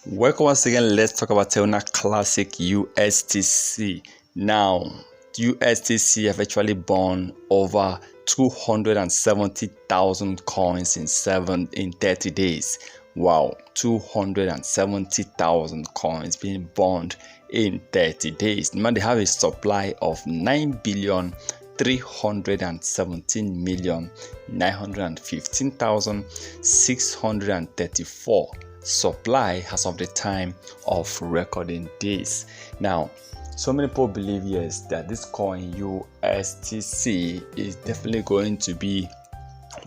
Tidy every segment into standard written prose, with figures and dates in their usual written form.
Welcome once again. Let's talk about Terra Classic USTC. Now, USTC have actually burned over 270,000 coins in 30 days. Wow, 270,000 coins being burned in 30 days. Now they have a supply of 9,317,915,634 supply as of the time of recording this. Now, so many people believe yes that this coin USTC is definitely going to be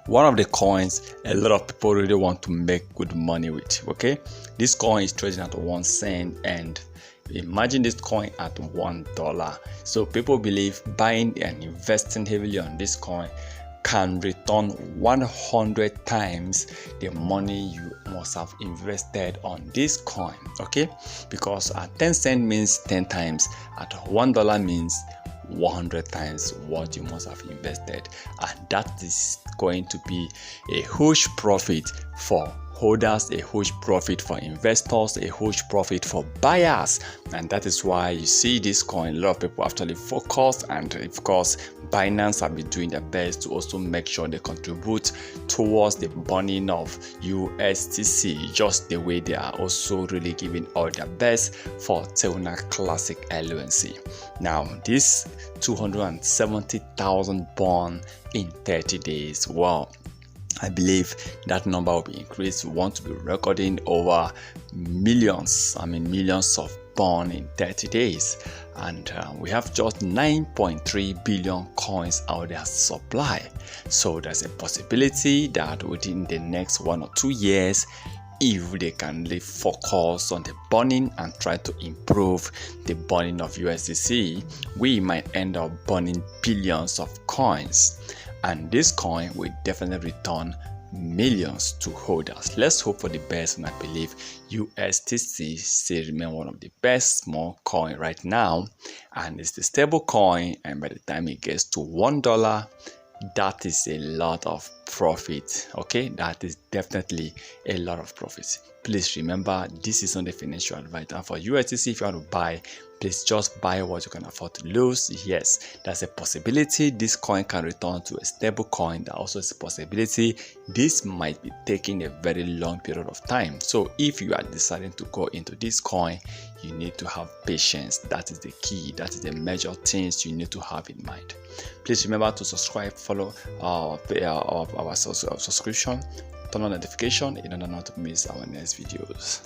one of the coins a lot of people really want to make good money with. Okay, this coin is trading at 1 cent, and imagine this coin at $1. So people believe buying and investing heavily on this coin can return 100 times the money you must have invested on this coin. Okay, because at 10 cents means 10 times, at $1 means 100 times what you must have invested, and that is going to be a huge profit for holders, a huge profit for investors, a huge profit for buyers. And that is why you see this coin, a lot of people actually focus, and of course Binance have been doing their best to also make sure they contribute towards the burning of USTC, just the way they are also really giving all their best for Terra Classic LLC. Now this 270,000 burn in 30 days. Wow, I believe that number will be increased. We want to be recording over millions of burn in 30 days, and we have just 9.3 billion coins out there supply. So there's a possibility that within the next 1 or 2 years, if they can really focus on the burning and try to improve the burning of USDC, we might end up burning billions of coins, and this coin will definitely return millions to holders. Let's hope for the best, and I believe USTC still remain one of the best small coin right now, and it's the stable coin, and by the time it gets to $1, that is a lot of profit. Okay, that is definitely a lot of profit. Please remember, this is not a financial advice, and for USDC, if you want to buy, please just buy what you can afford to lose. Yes, there's a possibility this coin can return to a stable coin. There also is a possibility this might be taking a very long period of time. So if you are deciding to go into this coin, you need to have patience. That is the key. That is the major things you need to have in mind. Please remember to subscribe, follow our subscription, turn on notification in order not to miss our next videos.